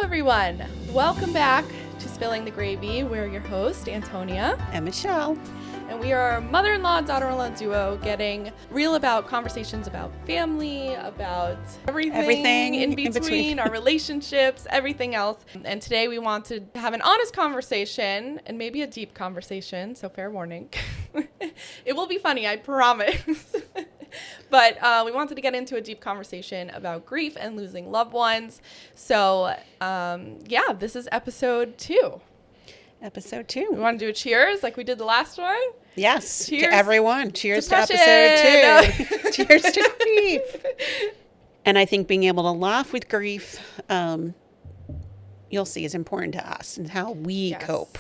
everyone. Welcome back to Spilling the Gravy. We're your host, Antonia. And Michelle. And we are a mother-in-law, daughter-in-law duo getting real about conversations about family, about everything in between, our relationships, everything else. And today we want to have an honest conversation and maybe a deep conversation, so fair warning. It will be funny, I promise. But we wanted to get into a deep conversation about grief and losing loved ones. So, this is episode 2. Episode 2. We want to do a cheers like we did the last one? Yes. Cheers to everyone. Cheers Depression. to episode 2. Cheers to grief. And I think being able to laugh with grief, you'll see, is important to us and how we cope.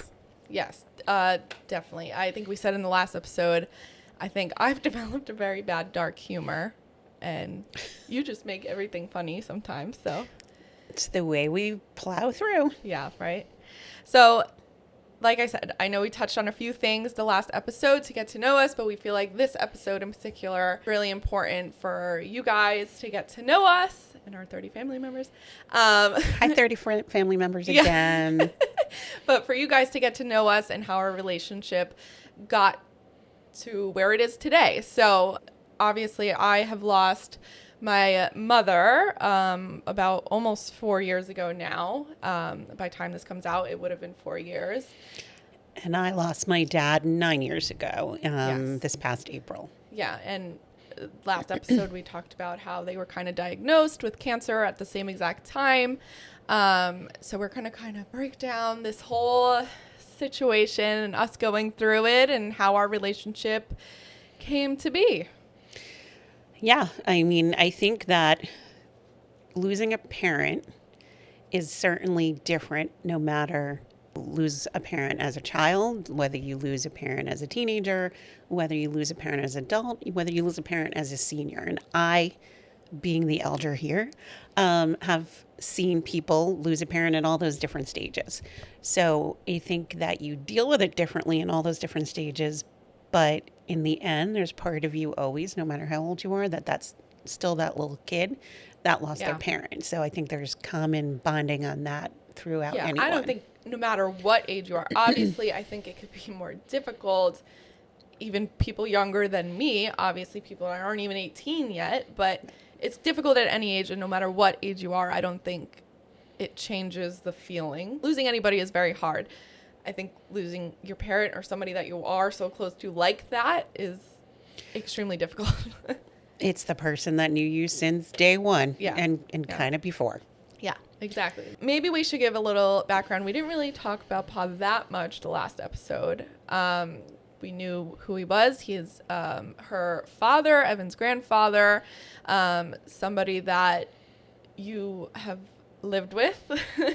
Yes, definitely. I think we said in the last episode, I think I've developed a very bad dark humor, and you just make everything funny sometimes. So it's the way we plow through. Yeah, right. So, like I said, I know we touched on a few things the last episode to get to know us, but we feel like this episode in particular is really important for you guys to get to know us and our 30 family members. Hi, 30 family members again. But for you guys to get to know us and how our relationship got to where it is today. So obviously I have lost my mother about almost 4 years ago now. By the time this comes out, it would have been 4 years. And I lost my dad 9 years ago, this past April. Yeah, and last episode we talked about how they were kind of diagnosed with cancer at the same exact time. So we're going to kind of break down this whole situation and us going through it and how our relationship came to be. Yeah, I mean, I think that losing a parent is certainly different no matter lose a parent as a child, whether you lose a parent as a teenager, whether you lose a parent as an adult, whether you lose a parent as a senior. And I, being the elder here, have seen people lose a parent at all those different stages. So I think that you deal with it differently in all those different stages. But in the end, there's part of you always, no matter how old you are, that's still that little kid that lost their parent. So I think there's common bonding on that throughout anyone. I don't think no matter what age you are, obviously, I think it could be more difficult. Even people younger than me, obviously people that aren't even 18 yet, but it's difficult at any age, and no matter what age you are, I don't think it changes the feeling. Losing anybody is very hard. I think losing your parent or somebody that you are so close to like that is extremely difficult. It's the person that knew you since day one and kind of before. Yeah, exactly. Maybe we should give a little background. We didn't really talk about Pa that much the last episode. We knew who he was. He is her father, Evan's grandfather, somebody that you have lived with.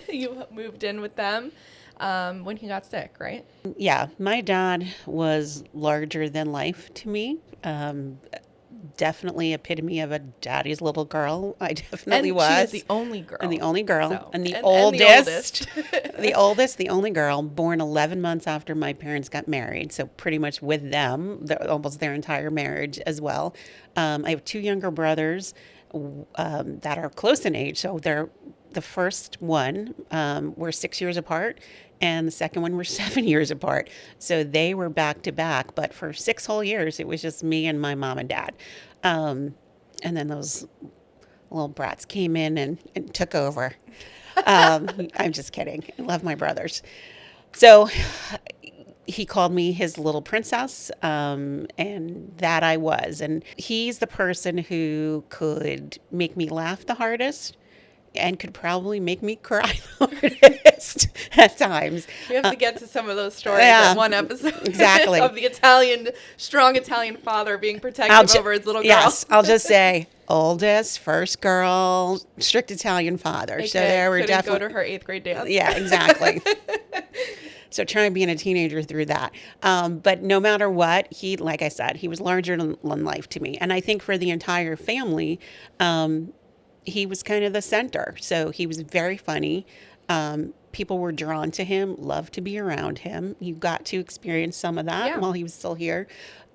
You moved in with them when he got sick, right? Yeah, my dad was larger than life to me. Definitely epitome of a daddy's little girl. I definitely was. She was the only girl. And the only girl. So, and the oldest. The only girl, born 11 months after my parents got married. So pretty much with them, almost their entire marriage as well. I have 2 younger brothers that are close in age. So they're the first one, we're 6 years apart. And the second one, we're 7 years apart. So they were back to back. But for 6 whole years, it was just me and my mom and dad. And then those little brats came in and took over. I'm just kidding. I love my brothers. So he called me his little princess, and that I was. And he's the person who could make me laugh the hardest and could probably make me cry the hardest at times. We have to get to some of those stories in one episode. Exactly. Of the strong Italian father being protective over his little girl. Yes, I'll just say, oldest, first girl, strict Italian father. They so there were definitely go to her 8th grade dance. Yeah, exactly. So trying being a teenager through that. But no matter what, he, like I said, he was larger than life to me. And I think for the entire family, he was kind of the center. So he was very funny. people were drawn to him, loved to be around him. You got to experience some of that while he was still here.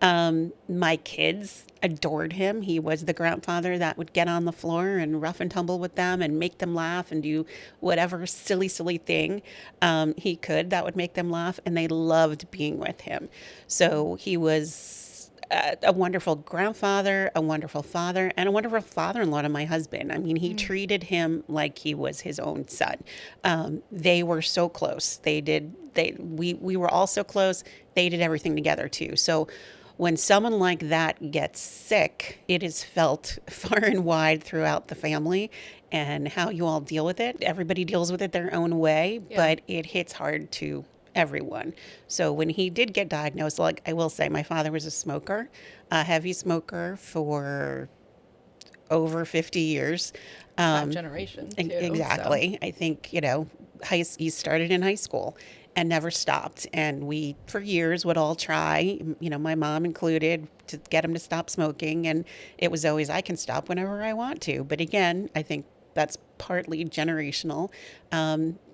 My kids adored him. He was the grandfather that would get on the floor and rough and tumble with them and make them laugh and do whatever silly thing he could that would make them laugh. And they loved being with him. So he was a wonderful grandfather, a wonderful father, and a wonderful father-in-law to my husband. I mean, he treated him like he was his own son. They were so close. We were all so close. They did everything together too. So when someone like that gets sick, it is felt far and wide throughout the family, and how you all deal with it. Everybody deals with it their own way, but it hits hard to everyone. So when he did get diagnosed, like I will say, my father was a smoker, a heavy smoker for over 50 years. 5 generations too. Exactly. So. I think, he started in high school and never stopped. And we, for years, would all try, my mom included, to get him to stop smoking. And it was always, I can stop whenever I want to. But again, I think that's partly generational,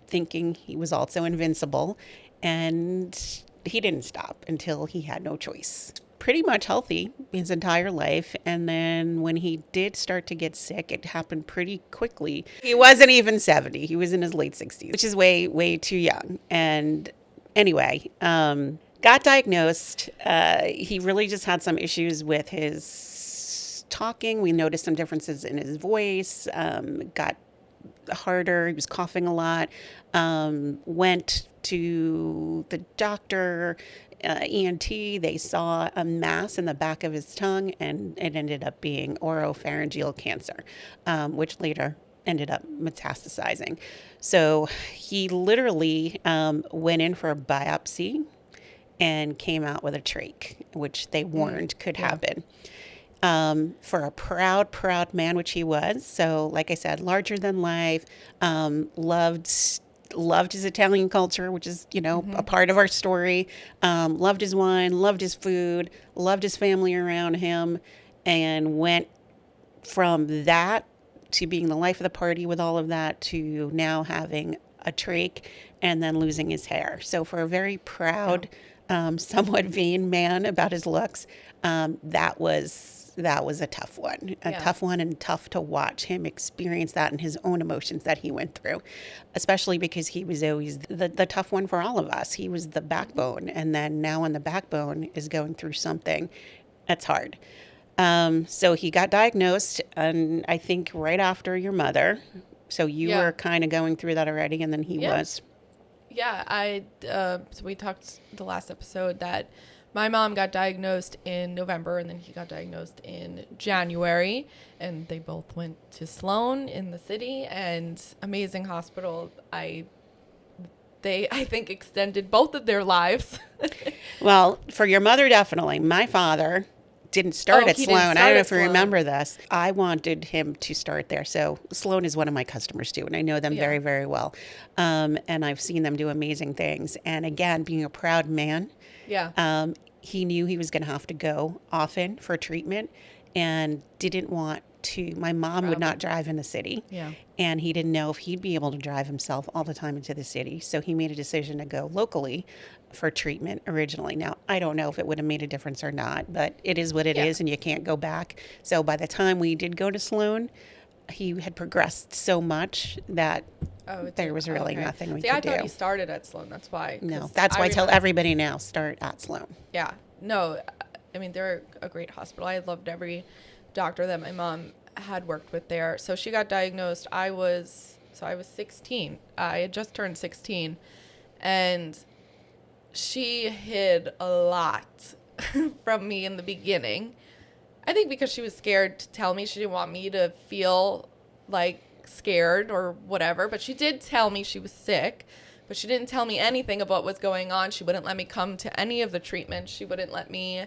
thinking he was also invincible. And he didn't stop until he had no choice. Pretty much healthy his entire life. And then when he did start to get sick, it happened pretty quickly. He wasn't even 70. He was in his late 60s, which is way, way too young. And anyway, got diagnosed. He really just had some issues with his talking. We noticed some differences in his voice, got harder. He was coughing a lot. Went to the doctor, ENT. They saw a mass in the back of his tongue, and it ended up being oropharyngeal cancer, which later ended up metastasizing. So he literally went in for a biopsy and came out with a trach, which they warned could happen. For a proud man, which he was. So, like I said, larger than life, loved his Italian culture, which is, a part of our story. Loved his wine, loved his food, loved his family around him, and went from that to being the life of the party with all of that to now having a trach and then losing his hair. So for a very proud, somewhat vain man about his looks, that was a tough one, tough one, and tough to watch him experience that and his own emotions that he went through, especially because he was always the tough one for all of us. He was the backbone, and then now when the backbone is going through something, that's hard. So he got diagnosed, and I think right after your mother. So you were kind of going through that already, and then he was. Yeah, so we talked the last episode that my mom got diagnosed in November, and then he got diagnosed in January, and they both went to Sloan in the city, and amazing hospital. They, I think, extended both of their lives. Well, for your mother, definitely. My father didn't start at Sloan. I don't know if you remember this. I wanted him to start there. So Sloan is one of my customers too, and I know them very, very well. And I've seen them do amazing things. And again, being a proud man, he knew he was going to have to go often for treatment, and didn't want to. My mom would not drive in the city, and he didn't know if he'd be able to drive himself all the time into the city. So he made a decision to go locally for treatment originally. Now, I don't know if it would have made a difference or not, but it is what it is, and you can't go back. So by the time we did go to Sloan, he had progressed so much that there was really nothing we could do. I thought he started at Sloan. That's why. No, that's why I tell everybody now, start at Sloan. Yeah. No, I mean, they're a great hospital. I loved every doctor that my mom had worked with there. So she got diagnosed. I was 16. I had just turned 16, and she hid a lot from me in the beginning. I think because she was scared to tell me. She didn't want me to feel like scared or whatever, but she did tell me she was sick, but she didn't tell me anything about what's going on. She wouldn't let me come to any of the treatments. She wouldn't let me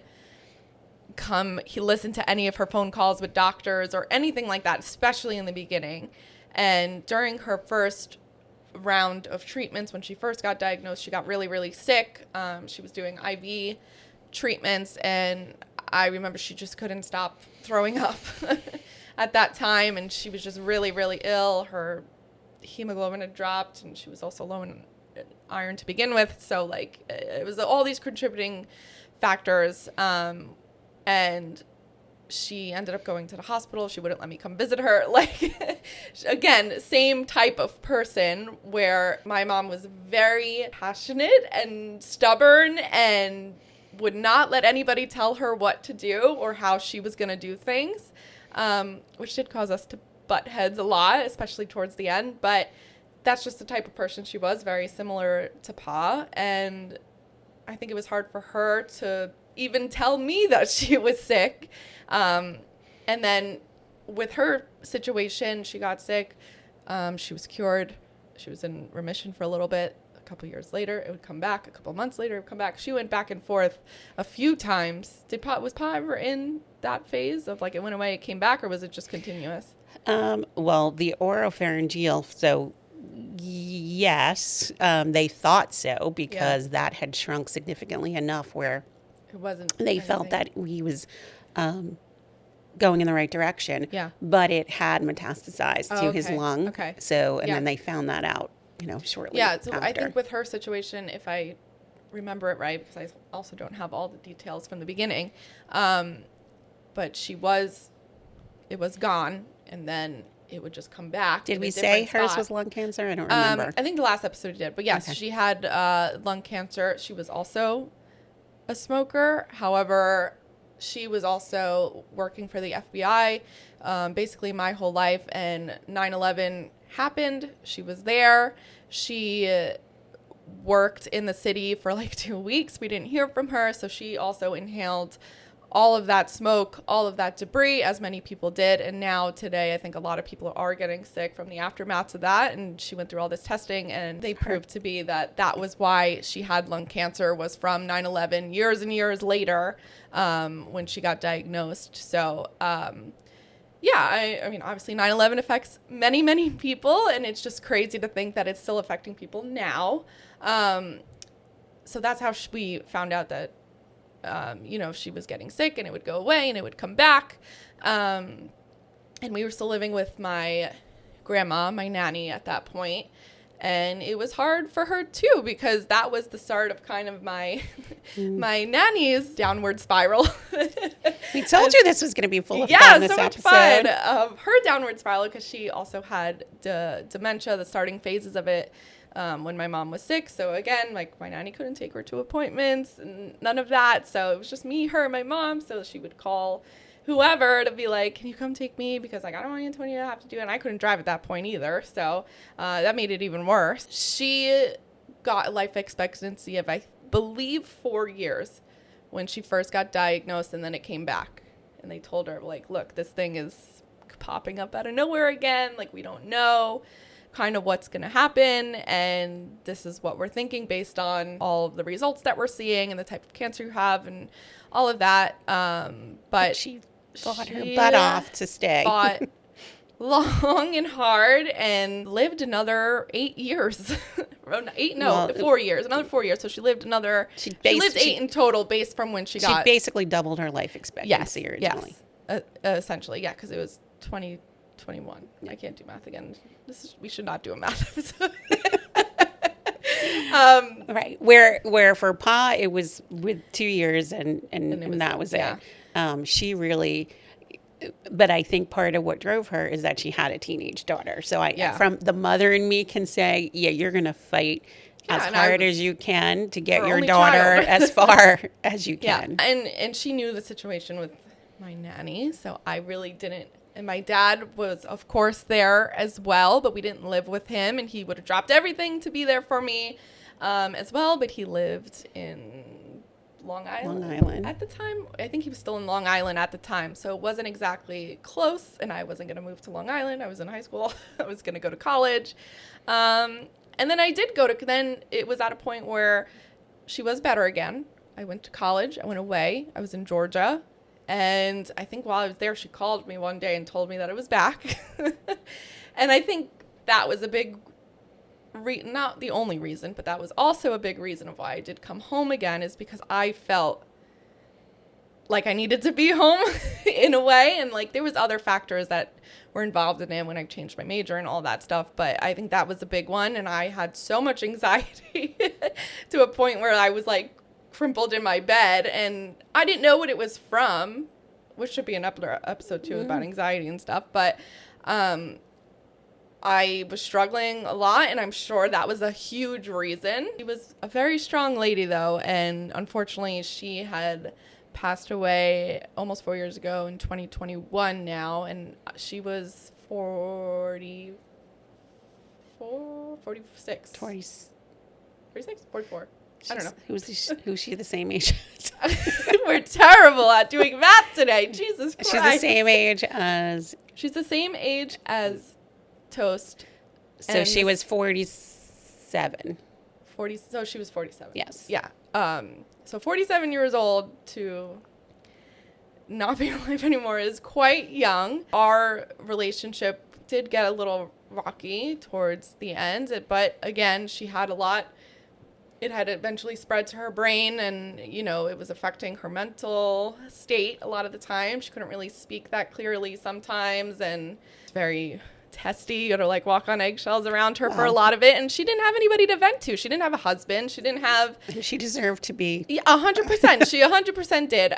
listen to any of her phone calls with doctors or anything like that, especially in the beginning. And during her first round of treatments, when she first got diagnosed, she got really, really sick. She was doing IV treatments, and I remember she just couldn't stop throwing up at that time, and she was just really, really ill. Her hemoglobin had dropped, and she was also low in iron to begin with. So like it was all these contributing factors. And she ended up going to the hospital. She wouldn't let me come visit her. Like, again, same type of person where my mom was very passionate and stubborn and would not let anybody tell her what to do or how she was going to do things, which did cause us to butt heads a lot, especially towards the end. But that's just the type of person she was, very similar to Pa. And I think it was hard for her to even tell me that she was sick. And then with her situation, she got sick. She was cured. She was in remission for a little bit. A couple years later, it would come back. A couple months later, it would come back. She went back and forth a few times. Was Pa ever in that phase of like it went away, it came back, or was it just continuous? Well, the oropharyngeal, so yes, they thought so because that had shrunk significantly enough where it wasn't. They felt that he was going in the right direction. Yeah. But it had metastasized to his lung. Okay. So, and then they found that out, shortly after. Yeah, I think with her situation, if I remember it right, because I also don't have all the details from the beginning, but it was gone, and then it would just come back. Did we say hers was lung cancer? I don't remember. I think the last episode did, but yes, she had lung cancer. She was also a smoker. However, she was also working for the FBI basically my whole life, and 9/11 happened. She was there. She worked in the city for like 2 weeks. We didn't hear from her, so she also inhaled all of that smoke, all of that debris, as many people did. And now today, I think a lot of people are getting sick from the aftermath of that. And she went through all this testing, and they proved to be that was why she had lung cancer, was from 9/11 years and years later when she got diagnosed. So, I mean, obviously 9/11 affects many, many people, and it's just crazy to think that it's still affecting people now. So that's how we found out that she was getting sick, and it would go away and it would come back. And we were still living with my grandma, my nanny at that point. And it was hard for her too, because that was the start of kind of my nanny's downward spiral. We told you this was going to be full of fun this episode. Yeah, so much fun of her downward spiral, because she also had dementia, the starting phases of it. When my mom was sick. So again, like my nanny couldn't take her to appointments and none of that. So it was just me, her, and my mom. So she would call whoever to be like, can you come take me? Because like, I don't want Antonia to have to do it. And I couldn't drive at that point either. So that made it even worse. She got a life expectancy of, I believe, 4 years when she first got diagnosed, and then it came back. And they told her, like, look, this thing is popping up out of nowhere again. Like, we don't know kind of what's going to happen, and this is what we're thinking based on all of the results that we're seeing and the type of cancer you have and all of that. But she fought her butt off to stay. Fought long and hard and lived another 8 years. 4 years. Another 4 years. So she lived another. She lived 8 in total, based from when she got. She basically doubled her life expectancy originally. Yes, essentially, yeah, because it was 2021. I can't do math again. We should not do a math episode. Right. Where for Pa it was with 2 years and that was it. She really, but I think part of what drove her is that she had a teenage daughter. So from the mother in me can say, you're going to fight as hard as you can to get your daughter as far as you can. Yeah. And she knew the situation with my nanny, so I really didn't. And my dad was, of course, there as well, but we didn't live with him, and he would have dropped everything to be there for me as well. But he lived in Long Island at the time. I think he was still in Long Island at the time, so it wasn't exactly close, and I wasn't going to move to Long Island. I was in high school. I was going to go to college. And then I did then it was at a point where she was better again. I went to college. I went away. I was in Georgia. And I think while I was there, she called me one day and told me that I was back. And I think that was a big, not the only reason, but that was also a big reason of why I did come home again, is because I felt like I needed to be home in a way. And like there was other factors that were involved in it when I changed my major and all that stuff. But I think that was a big one. And I had so much anxiety to a point where I was like crumpled in my bed and I didn't know what it was from, which should be an episode too about anxiety and stuff. But I was struggling a lot, and I'm sure that was a huge reason. She was a very strong lady, though, and unfortunately, she had passed away almost 4 years ago in 2021 now, and she was 44, 46. 46? 44. I don't know. Who's she the same age as? We're terrible at doing math today. Jesus Christ. She's the same age as... She's the same age as Toast. So she was 47. So she was 47. Yes. Yeah. So 47 years old to not be alive anymore is quite young. Our relationship did get a little rocky towards the end, but again, she had a lot. It had eventually spread to her brain, and, you know, it was affecting her mental state a lot of the time. She couldn't really speak that clearly sometimes, and it's very testy. You gotta like walk on eggshells around her for a lot of it, and she didn't have anybody to vent to. She didn't have a husband. She didn't have... She deserved to be... 100%. She 100% did.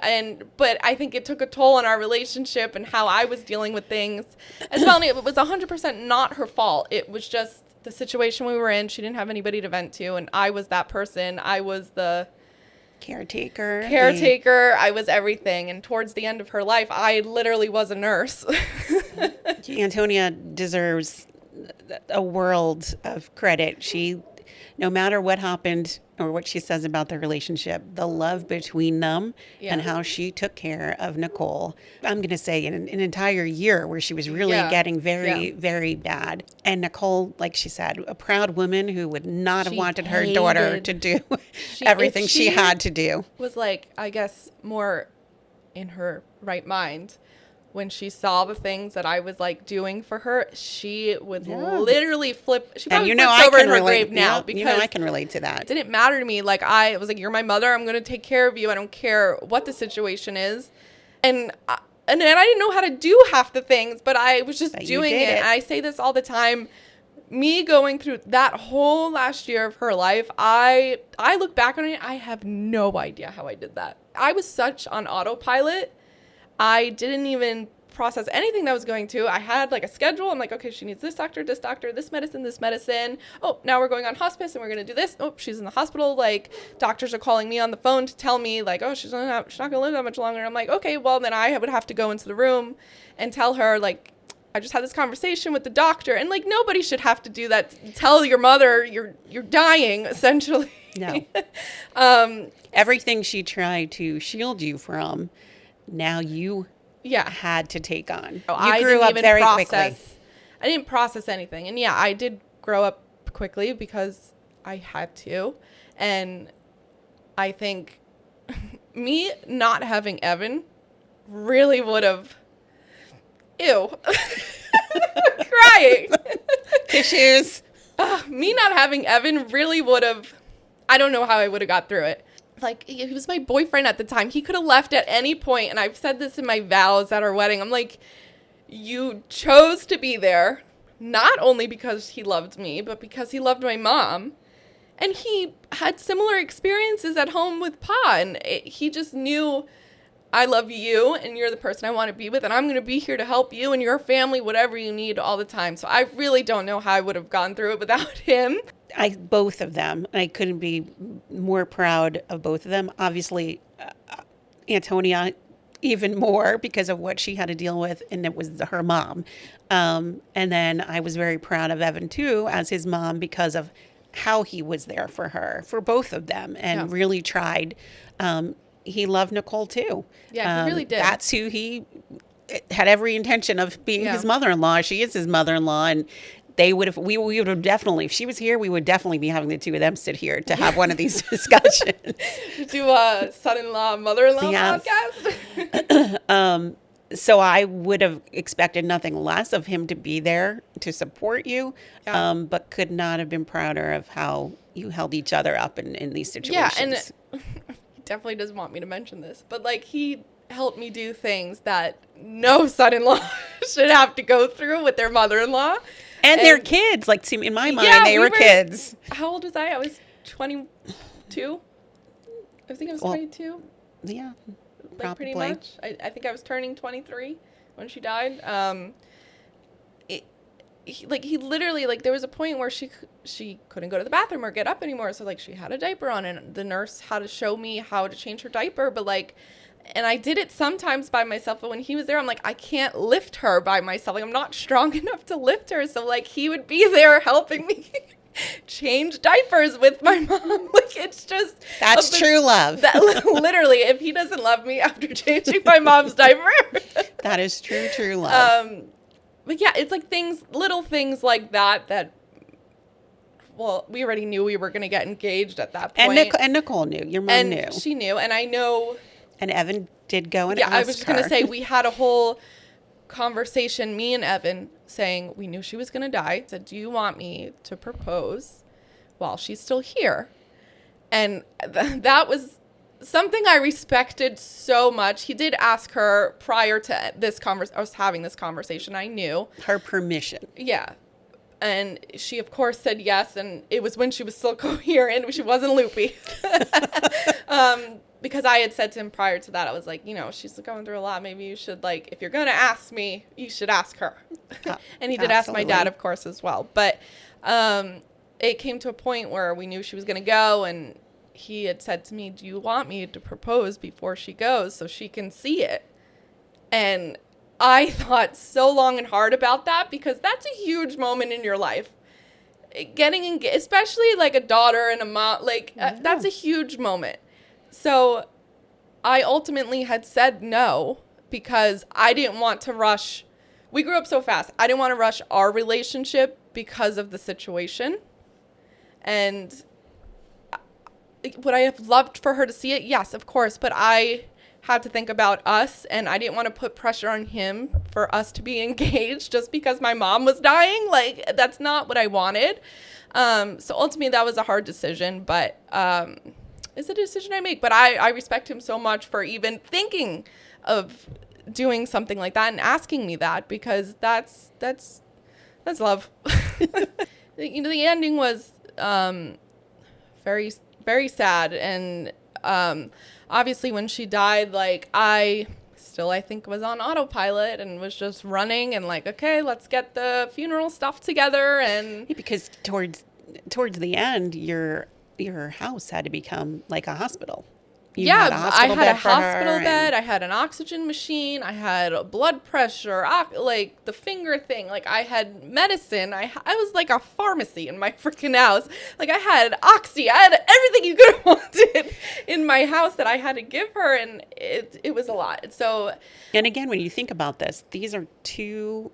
But I think it took a toll on our relationship and how I was dealing with things as well. And it was 100% not her fault. It was just the situation we were in. She didn't have anybody to vent to, and I was that person. I was the caretaker. I was everything. And towards the end of her life, I literally was a nurse. Antonia deserves a world of credit. She, no matter what happened or what she says about the relationship, the love between them and how she took care of Nicole. I'm going to say in an entire year where she was really getting very, very bad. And Nicole, like she said, a proud woman who would not have wanted her daughter to do everything she had to do. Was like, I guess, more in her right mind. When she saw the things that I was like doing for her, she would literally flip. She probably flips over in her grave now because I can relate to that. It didn't matter to me. Like I was like, you're my mother. I'm going to take care of you. I don't care what the situation is. And I didn't know how to do half the things, but I was just doing it. And I say this all the time. Me going through that whole last year of her life, I look back on it. I have no idea how I did that. I was such on autopilot. I didn't even process anything that was going to. I had like a schedule. I'm like, okay, she needs this doctor, this medicine, this medicine. Oh, now we're going on hospice and we're going to do this. Oh, she's in the hospital. Like doctors are calling me on the phone to tell me like, oh, she's not going to live that much longer. I'm like, okay, well then I would have to go into the room and tell her like, I just had this conversation with the doctor, and like nobody should have to do that. Tell your mother you're dying essentially. No. Everything she tried to shield you from, now you had to take on. You grew up very quickly. I didn't process anything. And yeah, I did grow up quickly because I had to. And I think me not having Evan really would have... Ew. Crying. Tissues. Me not having Evan really would have... I don't know how I would have got through it. Like, he was my boyfriend at the time. He could have left at any point, and I've said this in my vows at our wedding. I'm like, you chose to be there, not only because he loved me, but because he loved my mom. And he had similar experiences at home with Pa, and he just knew, I love you, and you're the person I want to be with, and I'm going to be here to help you and your family, whatever you need all the time. So I really don't know how I would have gone through it without him. Both of them. I couldn't be more proud of both of them. Obviously, Antonia even more because of what she had to deal with, and it was her mom. And then I was very proud of Evan, too, as his mom because of how he was there for her, for both of them, and really tried. He loved Nicole, too. Yeah, he really did. That's who he had every intention of being his mother-in-law. She is his mother-in-law, and we would have definitely, if she was here, we would definitely be having the two of them sit here to have one of these discussions. Do a son-in-law, mother-in-law podcast. So I would have expected nothing less of him to be there to support you, but could not have been prouder of how you held each other up in these situations. Yeah, and he definitely doesn't want me to mention this, but like he helped me do things that no son-in-law should have to go through with their mother-in-law. And their kids. Like, see, in my mind, they were kids. How old was I? I was 22. I think I was 22. Yeah, like probably. Pretty much. I think I was turning 23 when she died. He literally, like, there was a point where she couldn't go to the bathroom or get up anymore. So, like, she had a diaper on, and the nurse had to show me how to change her diaper. But, like, and I did it sometimes by myself. But when he was there, I'm like, I can't lift her by myself. Like, I'm not strong enough to lift her. So, like, he would be there helping me change diapers with my mom. Like, it's just... That's true love. Literally, if he doesn't love me after changing my mom's diaper... That is true love. But yeah, it's like little things like that, well, we already knew we were going to get engaged at that point. And Nicole knew. Your mom knew. And she knew, and I know... And Evan did go and ask her. Yeah, I was just going to say, we had a whole conversation, me and Evan, saying we knew she was going to die. I said, do you want me to propose while she's still here? And that was something I respected so much. He did ask her prior to this I was having this conversation. I knew. Her permission. Yeah. And she, of course, said yes. And it was when she was still coherent. She wasn't loopy. Because I had said to him prior to that, I was like, she's going through a lot. Maybe you should, like, if you're going to ask me, you should ask her. And he did ask my dad, of course, as well. But it came to a point where we knew she was going to go. And he had said to me, do you want me to propose before she goes so she can see it? And I thought so long and hard about that, because that's a huge moment in your life. Getting engaged, especially like a daughter and a mom, like that's a huge moment. So I ultimately had said no, because I didn't want to rush. We grew up so fast. I didn't want to rush our relationship because of the situation. And would I have loved for her to see it? Yes, of course. But I had to think about us, and I didn't want to put pressure on him for us to be engaged just because my mom was dying. Like, that's not what I wanted. So ultimately, that was a hard decision, but it's a decision I make. But I respect him so much for even thinking of doing something like that and asking me that, because that's love. The ending was very, very sad. And obviously when she died, like, I think was on autopilot and was just running and like, okay, let's get the funeral stuff together. And because towards the end, your house had to become like a hospital. I had a hospital bed. I had an oxygen machine. I had blood pressure, like the finger thing. Like, I had medicine. I was like a pharmacy in my freaking house. Like, I had Oxy. I had everything you could have wanted in my house that I had to give her, and it was a lot. So, and again, when you think about this, these are two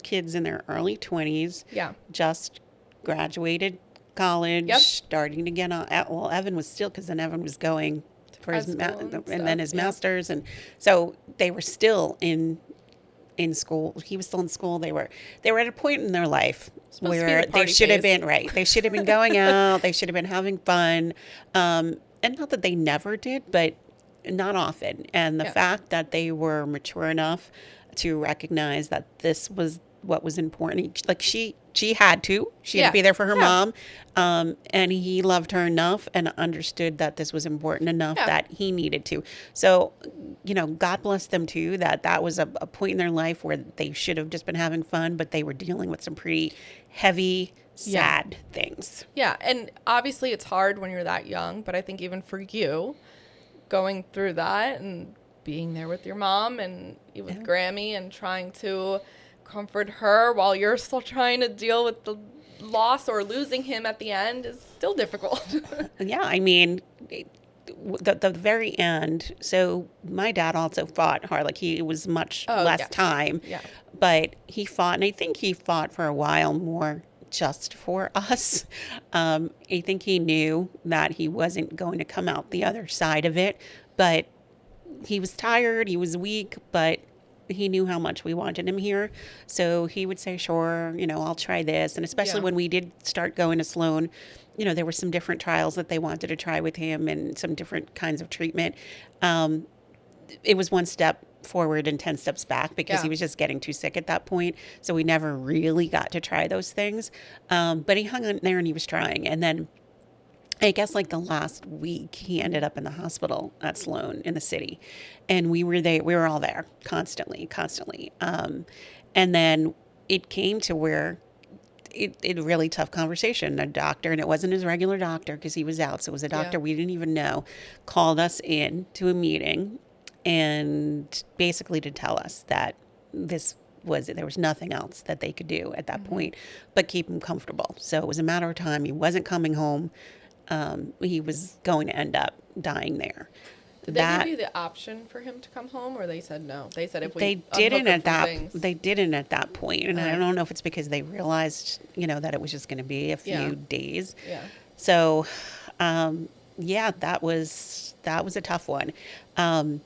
kids in their early 20s. Yeah, just graduated college, yep. Starting to get on. Well, Evan was still, because then Evan was going for his then his master's, and so they were still in school. He was still in school. They were at a point in their life where they should have been They should have been going out. They should have been having fun, and not that they never did, but not often. And the fact that they were mature enough to recognize that this was what was important. Like, she had to be there for her mom. And he loved her enough and understood that this was important enough that he needed to. So, God bless them too, that was a point in their life where they should have just been having fun, but they were dealing with some pretty heavy, sad things. Yeah. And obviously it's hard when you're that young, but I think even for you, going through that and being there with your mom and with Grammy and trying to comfort her while you're still trying to deal with the loss or losing him at the end is still difficult. Yeah, I mean, the very end. So my dad also fought hard. Like, he was much less time. Yeah. But he fought, and I think he fought for a while more just for us. I think he knew that he wasn't going to come out the other side of it. But he was tired. He was weak, but he knew how much we wanted him here. So he would say, sure, I'll try this. And especially when we did start going to Sloan, there were some different trials that they wanted to try with him and some different kinds of treatment. it was one step forward and 10 steps back because Yeah. he was just getting too sick at that point. So we never really got to try those things. But he hung in there and he was trying. And then I guess like the last week, he ended up in the hospital at Sloan in the city. And we were there, we were all there constantly. And then it came to where it really tough conversation. A doctor, and it wasn't his regular doctor because he was out. So it was a doctor we didn't even know, called us in to a meeting and basically to tell us that there was nothing else that they could do at that point but keep him comfortable. So it was a matter of time. He wasn't coming home. He was going to end up dying there. Did they give you the option for him to come home, or they said no? They said if we they didn't at that point, and Uh-huh. I don't know if it's because they realized, that it was just going to be a few days. Yeah. So, that was a tough one. And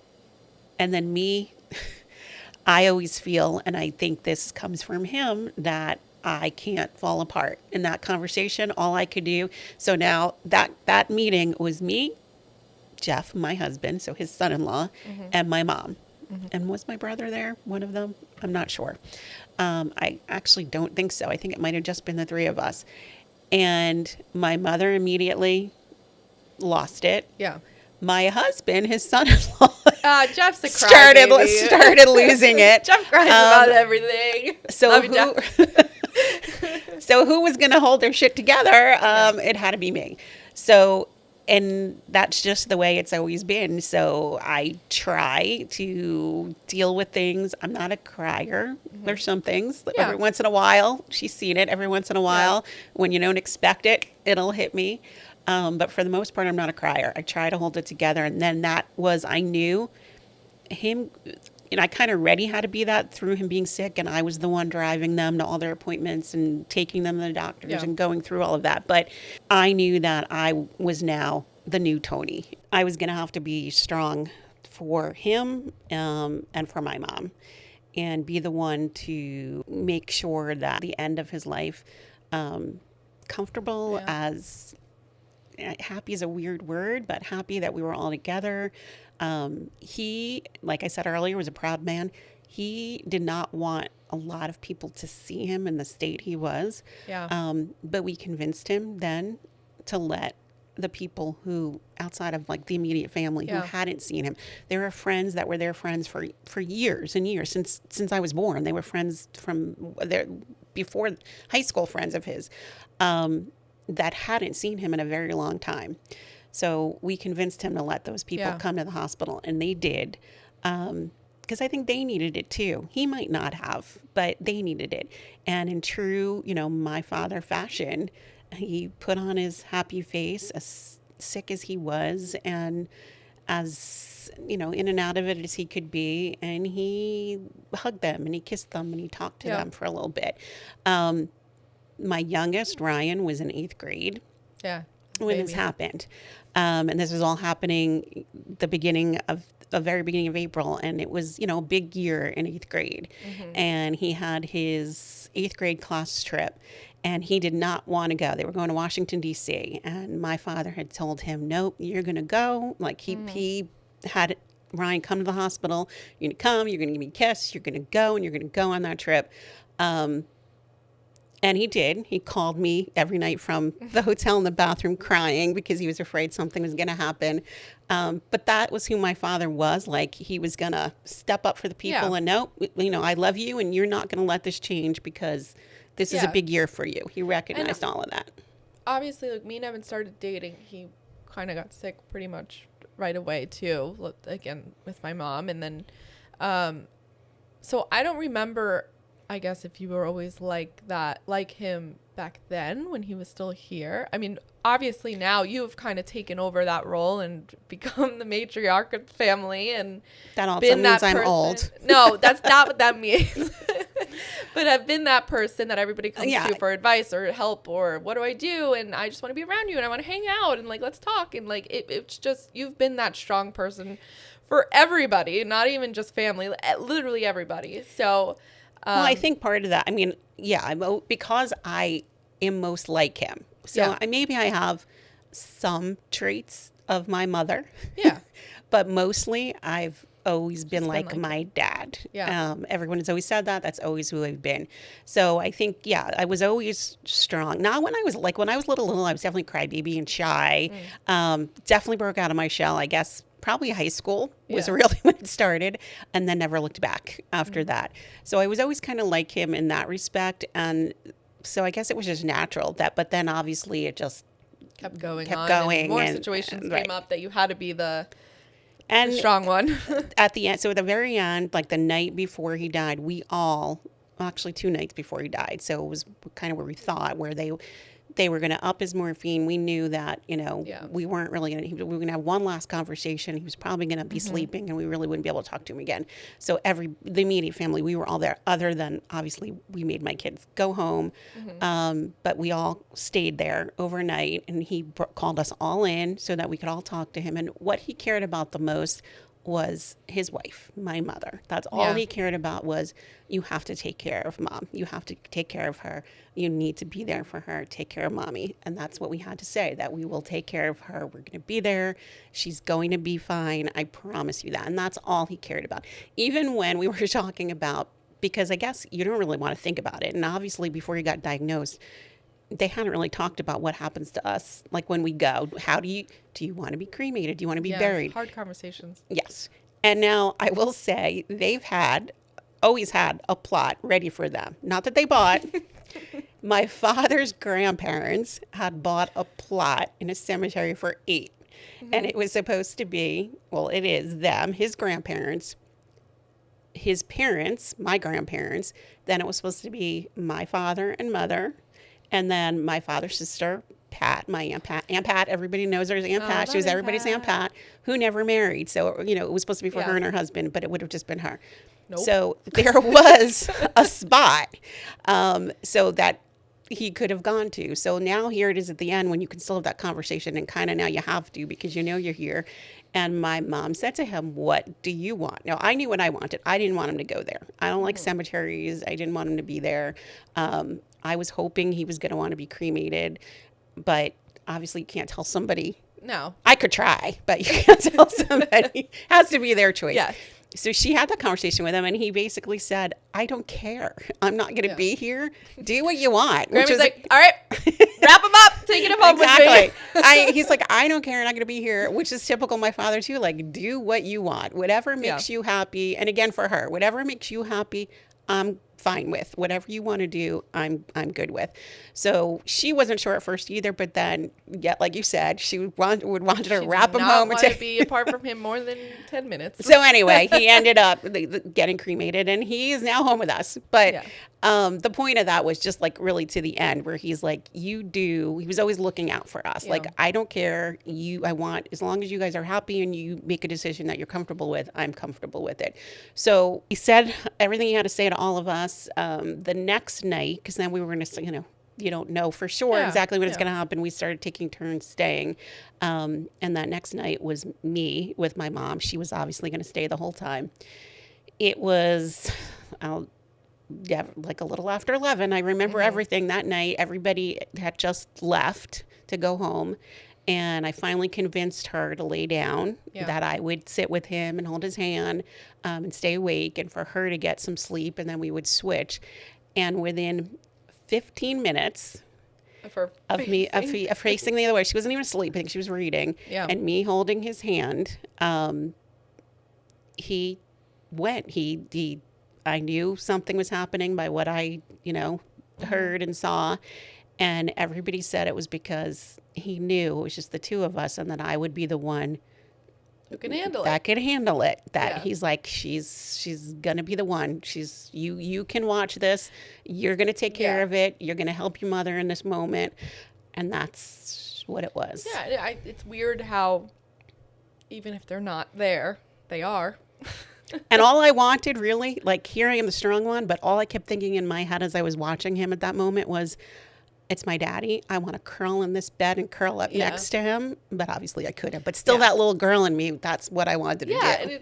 then me, I always feel, and I think this comes from him, that I can't fall apart in that conversation. All I could do. So now that meeting was me, Jeff, my husband, so his son-in-law, and my mom. And was my brother there? One of them? I'm not sure. I actually don't think so. I think it might have just been the three of us. And my mother immediately lost it. Yeah. My husband, his son-in-law, Jeff's a crybaby. started losing it. Jeff cries about everything. So Love you, Jeff. So who was going to hold their shit together? It had to be me. So, and that's just the way it's always been. So I try to deal with things. I'm not a crier. There's some things every once in a while. She's seen it every once in a while. When you don't expect it, it'll hit me. But for the most part, I'm not a crier. I try to hold it together. And then I knew him, I kind of already had to be that through him being sick. And I was the one driving them to all their appointments and taking them to the doctors and going through all of that. But I knew that I was now the new Tony. I was going to have to be strong for him and for my mom, and be the one to make sure that the end of his life, comfortable as... happy is a weird word, but happy that we were all together. He, like I said earlier, was a proud man. He did not want a lot of people to see him in the state he was. Yeah. But we convinced him then to let the people who, outside of like the immediate family, who hadn't seen him. There were friends that were their friends for years and years, since I was born. They were friends from before high school, friends of his. That hadn't seen him in a very long time. So we convinced him to let those people come to the hospital, and they did. Because I think they needed it too. He might not have, but they needed it. And in true, my father fashion, he put on his happy face, as sick as he was, and as, in and out of it as he could be. And he hugged them, and he kissed them, and he talked to them for a little bit. My youngest, Ryan, was in 8th grade when this happened. And this was all happening the very beginning of April. And it was, a big year in 8th grade. And he had his 8th grade class trip, and he did not want to go. They were going to Washington, D.C. And my father had told him, nope, you're going to go. Like he had Ryan come to the hospital. You're going to come, you're going to give me a kiss, you're going to go, and you're going to go on that trip. And he did. He called me every night from the hotel in the bathroom crying because he was afraid something was going to happen. But that was who my father was. Like, he was going to step up for the people and no, I love you, and you're not going to let this change because this is a big year for you. He recognized all of that. Obviously, like, me and Evan started dating. He kind of got sick pretty much right away too, again, with my mom. And then, so I don't remember, I guess, if you were always like that, like him back then when he was still here. I mean, obviously now you've kind of taken over that role and become the matriarch of the family, and that also means I'm old. No, that's not what that means. But I've been that person that everybody comes to for advice or help or what do I do, and I just want to be around you and I want to hang out and like let's talk, and like it's just, you've been that strong person for everybody, not even just family, literally everybody. So well, I think part of that, I mean, because I am most like him. So maybe I have some traits of my mother. Yeah. But mostly I've always been been like like my dad. Yeah. Everyone has always said that. That's always who I've been. So I think, yeah, I was always strong. Not when I was little, I was definitely crybaby and shy. Definitely broke out of my shell, I guess. Probably high school was Yeah. really when it started, and then never looked back after that. So I was always kind of like him in that respect. And so I guess it was just natural that, but then obviously it just Kept going kept on. going. And more and situations right. came up that you had to be the And strong one. at the end, so at the very end, like the night before he died, we all, actually 2 nights before he died, so it was kind of where we thought, where they were going to up his morphine. We knew that, Yeah. we weren't really going to, we were going to have one last conversation. He was probably going to be sleeping, and we really wouldn't be able to talk to him again. So the immediate family, we were all there, other than obviously we made my kids go home. But we all stayed there overnight, and he called us all in so that we could all talk to him. And what he cared about the most was his wife, my mother. That's all Yeah. he cared about was, you have to take care of mom. You have to take care of her. You need to be there for her. Take care of mommy. And that's what we had to say, that we will take care of her. We're going to be there. She's going to be fine. I promise you that. And that's all he cared about. Even when we were talking about, because I guess you don't really want to think about it. And obviously before he got diagnosed, they hadn't really talked about what happens to us. Like when we go, do you want to be cremated? Do you want to be buried? Hard conversations. Yes. And now I will say they've always had a plot ready for them. Not that they bought. My father's grandparents had bought a plot in a cemetery for 8. And it was supposed to be, well, it is them, his grandparents, his parents, my grandparents. Then it was supposed to be my father and mother. And then my father's sister, Pat, my Aunt Pat. Aunt Pat, everybody knows her as Aunt Pat. She was everybody's Aunt Pat, who never married. So, it was supposed to be for her and her husband, but it would have just been her. Nope. So there was a spot so that he could have gone to. So now here it is at the end when you can still have that conversation, and kind of now you have to because you're here. And my mom said to him, "What do you want?" Now, I knew what I wanted. I didn't want him to go there. I don't like cemeteries. I didn't want him to be there. I was hoping he was going to want to be cremated, but obviously you can't tell somebody. No. I could try, but you can't tell somebody. It has to be their choice. Yes. So she had that conversation with him, and he basically said, "I don't care. I'm not going to be here. Do what you want." Grammy's like, all right, wrap him up. Take him home Exactly. with me. He's like, "I don't care. I'm not going to be here," which is typical of my father too. Like, do what you want. Whatever makes you happy. And again, for her, whatever makes you happy, I'm fine with. Whatever you want to do, I'm good with. So she wasn't sure at first either, but then, like you said, she would want to wrap him home. She did not want to be apart from him more than 10 minutes. So anyway, he ended up getting cremated, and he is now home with us. But the point of that was just like really to the end, where he's like, he was always looking out for us. Like, I don't care. I want, as long as you guys are happy and you make a decision that you're comfortable with, I'm comfortable with it. So he said everything he had to say to all of us. The next night, because then we were going to, you don't know for sure exactly what is going to happen. We started taking turns staying. And that next night was me with my mom. She was obviously going to stay the whole time. It was, like a little after 11. I remember everything that night. Everybody had just left to go home. And I finally convinced her to lay down, that I would sit with him and hold his hand and stay awake, and for her to get some sleep, and then we would switch. And within 15 minutes of facing the other way, she wasn't even asleep. I think she was reading. Yeah. And me holding his hand, he went. I knew something was happening by what I, heard and saw. And everybody said it was because he knew it was just the two of us, and that I would be the one who can handle that it. could handle it. That he's like, she's gonna be the one. You can watch this. You're gonna take care of it. You're gonna help your mother in this moment, and that's what it was. Yeah, it's weird how even if they're not there, they are. And all I wanted, really, like, here I am the strong one, but all I kept thinking in my head as I was watching him at that moment was, it's my daddy. I want to curl in this bed and curl up next to him. But obviously I couldn't. But still, that little girl in me, that's what I wanted to do. And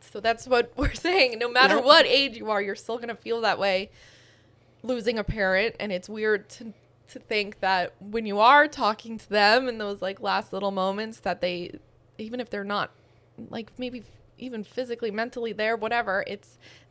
so that's what we're saying. No matter what age you are, you're still going to feel that way losing a parent. And it's weird to think that when you are talking to them in those like last little moments, that they, even if they're not like maybe even physically, mentally there, whatever.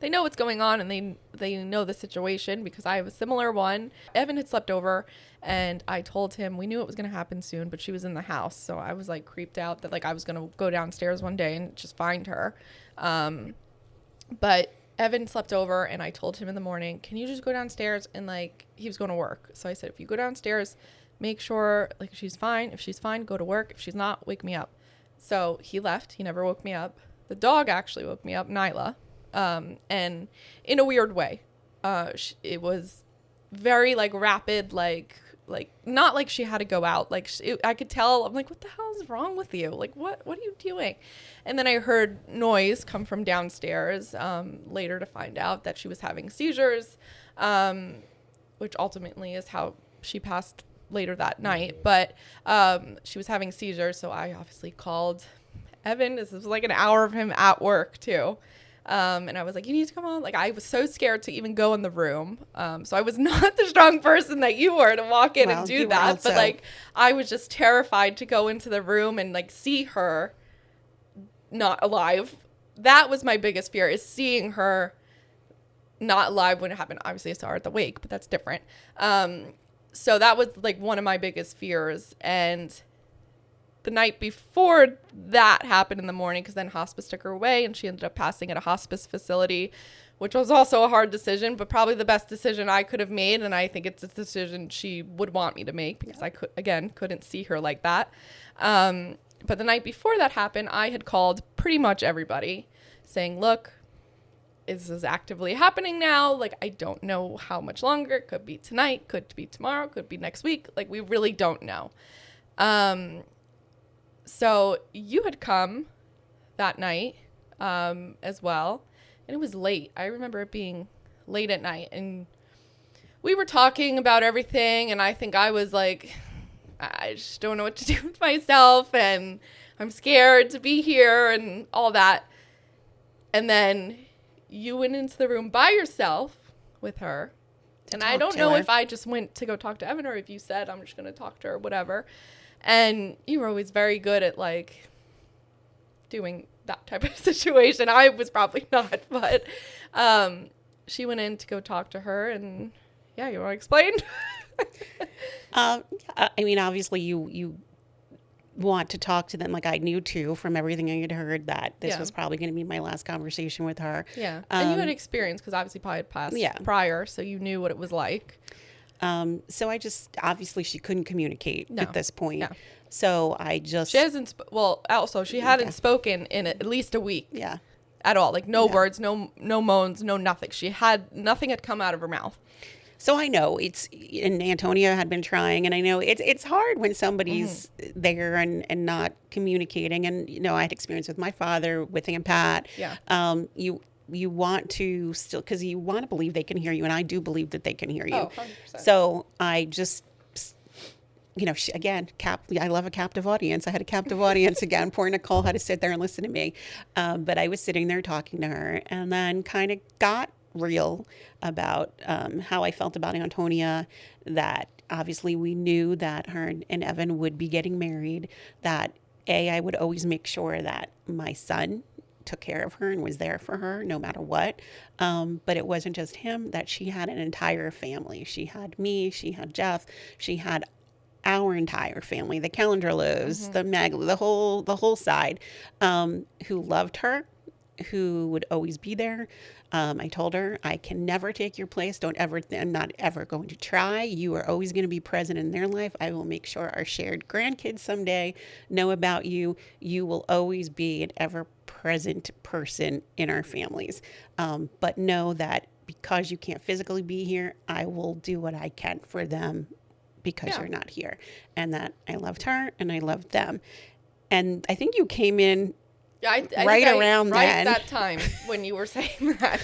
They know what's going on, and they know the situation, because I have a similar one. Evan had slept over, and I told him we knew it was going to happen soon, but she was in the house. So I was like creeped out that like I was going to go downstairs one day and just find her. But Evan slept over, and I told him in the morning, can you just go downstairs? And like, he was going to work. So I said, if you go downstairs, make sure like she's fine. If she's fine, go to work. If she's not, wake me up. So he left. He never woke me up. The dog actually woke me up, Nyla, and in a weird way. It was very like rapid, like not like she had to go out. Like I could tell. I'm like, what the hell is wrong with you? Like, what are you doing? And then I heard noise come from downstairs. Later to find out that she was having seizures, which ultimately is how she passed later that night. But she was having seizures, so I obviously called Evan. This was like an hour of him at work too. And I was like, you need to come on. Like, I was so scared to even go in the room. So I was not the strong person that you were to walk in and do that. But like, I was just terrified to go into the room and like see her not alive. That was my biggest fear, is seeing her not alive when it happened. Obviously I saw her at the wake, but that's different. So that was like one of my biggest fears. And the night before that happened in the morning, because then hospice took her away and she ended up passing at a hospice facility, which was also a hard decision, but probably the best decision I could have made. And I think it's a decision she would want me to make, because I couldn't see her like that. But the night before that happened, I had called pretty much everybody saying, look, this is actively happening now. Like, I don't know how much longer. It could be tonight, could be tomorrow, could be next week. Like, we really don't know. So you had come that night as well, and it was late. I remember it being late at night, and we were talking about everything, and I think I was like, I just don't know what to do with myself, and I'm scared to be here and all that. And then you went into the room by yourself with her, and I don't know if I just went to go talk to Evan or if you said, I'm just going to talk to her, whatever. And you were always very good at like doing that type of situation. I was probably not, but she went in to go talk to her, and yeah, you want to explain? I mean, obviously you want to talk to them. Like, I knew too from everything I had heard that this was probably going to be my last conversation with her. Yeah. And you had experience, because obviously probably had passed prior, so you knew what it was like. So I just, obviously she couldn't communicate at this point. No. So I just... She hasn't, she hadn't spoken in at least a week. Yeah. At all. Like, no words, no moans, no nothing. Nothing had come out of her mouth. So I know and Antonia had been trying, and I know it's hard when somebody's there and not communicating. And, you know, I had experience with my father, with Aunt Pat. Yeah. You want to still, because you want to believe they can hear you, and I do believe that they can hear you. Oh, 100%. So I just, you know, I love a captive audience. I had a captive audience again. Poor Nicole had to sit there and listen to me. But I was sitting there talking to her, and then kind of got real about how I felt about Antonia, that obviously we knew that her and Evan would be getting married, that I would always make sure that my son took care of her and was there for her no matter what. But it wasn't just him, that she had an entire family. She had me, she had Jeff, she had our entire family, the Calendralos, the Mag, the whole side, who loved her, who would always be there. I told her, I can never take your place. I'm not ever going to try. You are always going to be present in their life. I will make sure our shared grandkids someday know about you. You will always be an ever-present person in our families. But know that because you can't physically be here, I will do what I can for them because you're not here. And that I loved her and I loved them. And I think you came in right that time when you were saying that.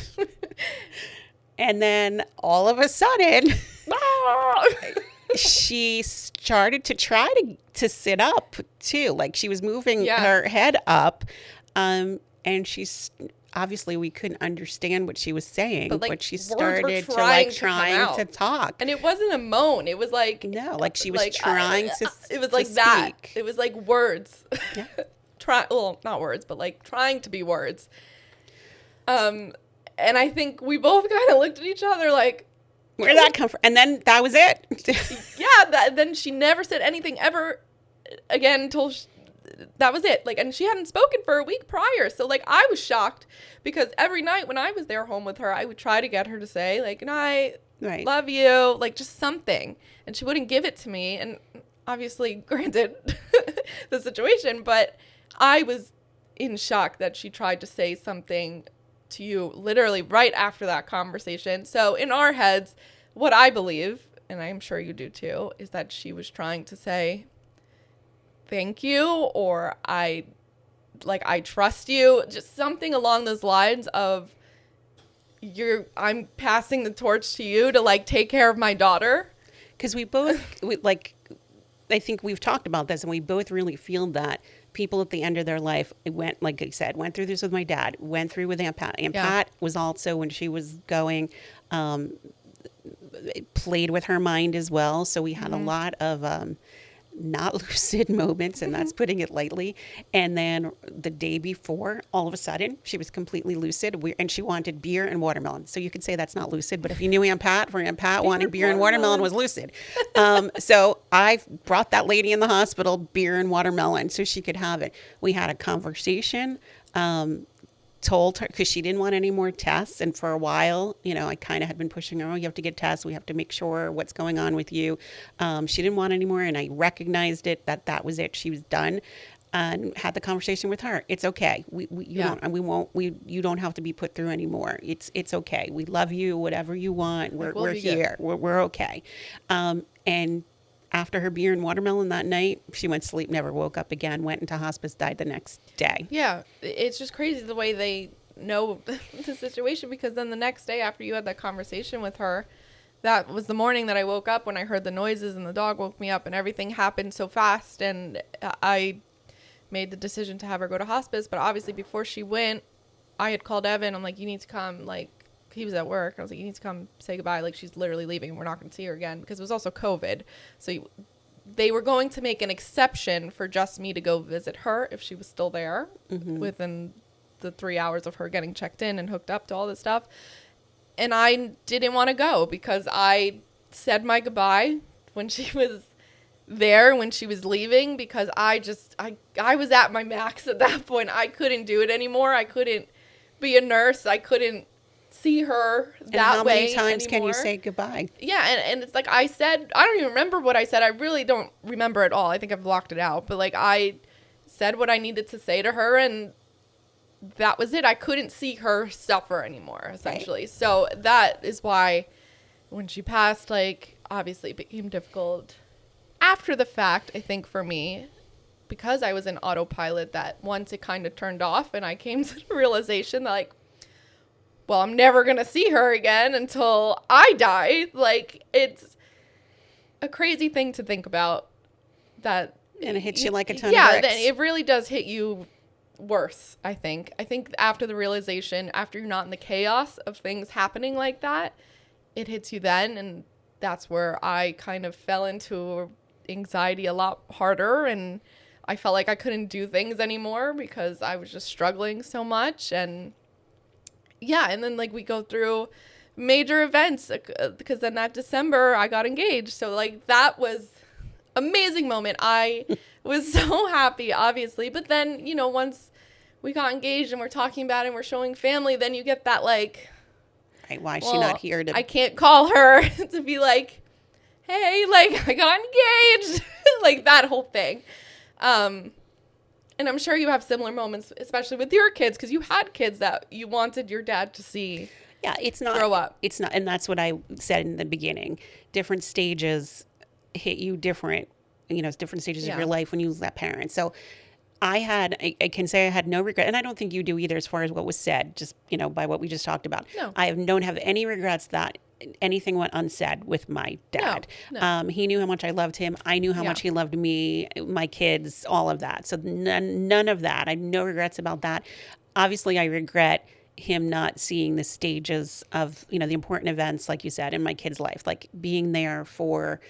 And then all of a sudden, she started to try to sit up too. Like, she was moving her head up. And she's obviously, we couldn't understand what she was saying, but she started trying to talk. And it wasn't a moan. It was like, no, like she was trying to it was like to that. speak. It was like words. Yeah. not words, but like trying to be words. And I think we both kind of looked at each other like, where did that come from? And then that was it. Yeah, then she never said anything ever again until that was it. Like, and she hadn't spoken for a week prior. So like I was shocked because every night when I was there home with her, I would try to get her to say like, good night, Right. love you, like just something. And she wouldn't give it to me. And obviously, granted the situation, but I was in shock that she tried to say something to you literally right after that conversation. So in our heads, what I believe, and I'm sure you do too, is that she was trying to say thank you, or I trust you, just something along those lines of I'm passing the torch to you to like take care of my daughter. Because I think we've talked about this, and we both really feel that people at the end of their life like I said, went through this with my dad, went through with Aunt Pat. Aunt Pat was also, when she was going, played with her mind as well. So we had a lot of not lucid moments, and that's putting it lightly. And then the day before, all of a sudden, she was completely lucid, and she wanted beer and watermelon. So you could say that's not lucid, but if you knew Aunt Pat, wanting beer and watermelon was lucid. So I brought that lady in the hospital beer and watermelon so she could have it. We had a conversation. Told her, because she didn't want any more tests, and for a while, I kind of had been pushing her, you have to get tests, we have to make sure what's going on with you. She didn't want any more, and I recognized that was it. She was done, and had the conversation with her. It's okay. You don't have to be put through anymore. It's okay. We love you. Whatever you want, we're here. We're okay. And after her beer and watermelon that night, she went to sleep, never woke up again, went into hospice, died the next day. Yeah, it's just crazy the way they know the situation, because then the next day after you had that conversation with her, that was the morning that I woke up when I heard the noises and the dog woke me up and everything happened so fast, and I made the decision to have her go to hospice. But obviously before she went, I had called Evan. I'm like, you need to come, like, he was at work. I was like, you need to come say goodbye. Like, she's literally leaving and we're not going to see her again, because it was also COVID. So they were going to make an exception for just me to go visit her if she was still there within the 3 hours of her getting checked in and hooked up to all this stuff. And I didn't want to go because I said my goodbye when she was there, when she was leaving, because I was at my max at that point. I couldn't do it anymore. I couldn't be a nurse. I couldn't see her that way. How many times anymore. can you say goodbye? Yeah, and it's like I said, I don't even remember what I said. I really don't remember at all. I think I've blocked it out. But like I said what I needed to say to her, and that was it. I couldn't see her suffer anymore, essentially. Right. So that is why when she passed, like, obviously it became difficult after the fact, I think, for me, because I was in autopilot, that once it kind of turned off and I came to the realization that, like, well, I'm never going to see her again until I die. Like, it's a crazy thing to think about. That, and it hits you like a ton of bricks. Yeah, it really does hit you worse, I think. I think after the realization, after you're not in the chaos of things happening like that, it hits you then. And that's where I kind of fell into anxiety a lot harder. And I felt like I couldn't do things anymore because I was just struggling so much. And yeah, and then like we go through major events, because then that December I got engaged. So like that was amazing moment. I was so happy, obviously. But then, you know, once we got engaged and we're talking about it and we're showing family, then you get that like, right, why is she not here to... I can't call her to be like, hey, like I got engaged, like that whole thing. And I'm sure you have similar moments, especially with your kids, because you had kids that you wanted your dad to see. Yeah, it's not grow up. It's not, and that's what I said in the beginning. Different stages hit you different, you know, different stages of your life when you lose that parent. So I can say I had no regret, and I don't think you do either, as far as what was said, just, you know, by what we just talked about. No. don't have any regrets that anything went unsaid with my dad. No. He knew how much I loved him. I knew how much he loved me, my kids, all of that. So none of that. I have no regrets about that. Obviously, I regret him not seeing the stages of, you know, the important events, like you said, in my kid's life, like being there for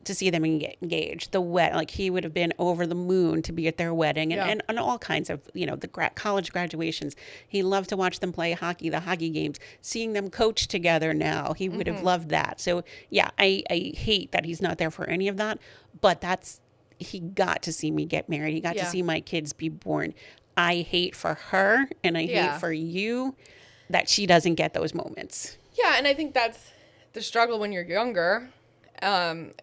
to see them get engaged. The like he would have been over the moon to be at their wedding and all kinds of, the college graduations. He loved to watch them play hockey, the hockey games, seeing them coach together now. He would have loved that. So yeah, I hate that he's not there for any of that, but he got to see me get married. He got to see my kids be born. I hate for her and I hate for you that she doesn't get those moments. Yeah. And I think that's the struggle when you're younger.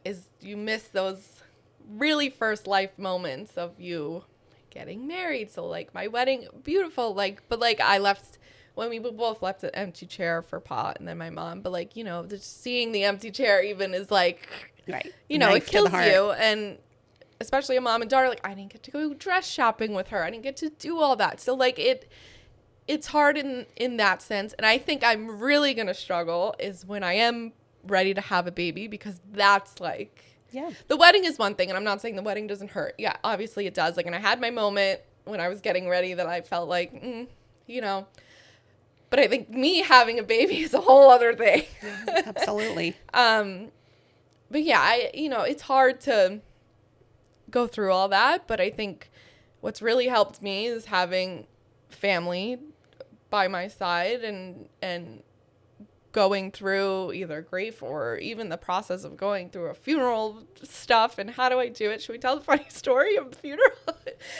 Is you miss those really first life moments of you getting married. So like my wedding, beautiful, but I left when we both left an empty chair for Pa and then my mom, but just seeing the empty chair even is right. It kills you. And especially a mom and daughter, I didn't get to go dress shopping with her. I didn't get to do all that. So it's hard in that sense. And I think I'm really going to struggle is when I am ready to have a baby, because that's the wedding is one thing, and I'm not saying the wedding doesn't hurt. Yeah, obviously it does. And I had my moment when I was getting ready that I felt but I think me having a baby is a whole other thing. Absolutely. But yeah, it's hard to go through all that, but I think what's really helped me is having family by my side and going through either grief or even the process of going through a funeral stuff. And how do I do it? Should we tell the funny story of the funeral,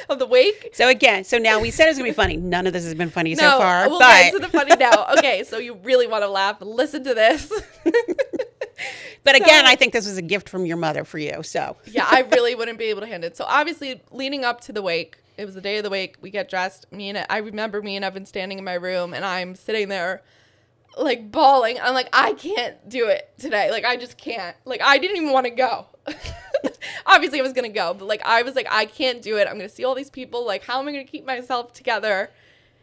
of the wake? So now we said it was going to be funny. None of this has been funny so far. We'll get into the funny now. Okay, so you really want to laugh, listen to this. But again, I think this was a gift from your mother for you. So yeah, I really wouldn't be able to handle it. So obviously leading up to the wake, it was the day of the wake. We get dressed. I remember me and Evan standing in my room and I'm sitting there bawling. I'm I can't do it today. I just can't. I didn't even want to go. Obviously I was going to go, but I was I can't do it. I'm going to see all these people. How am I going to keep myself together?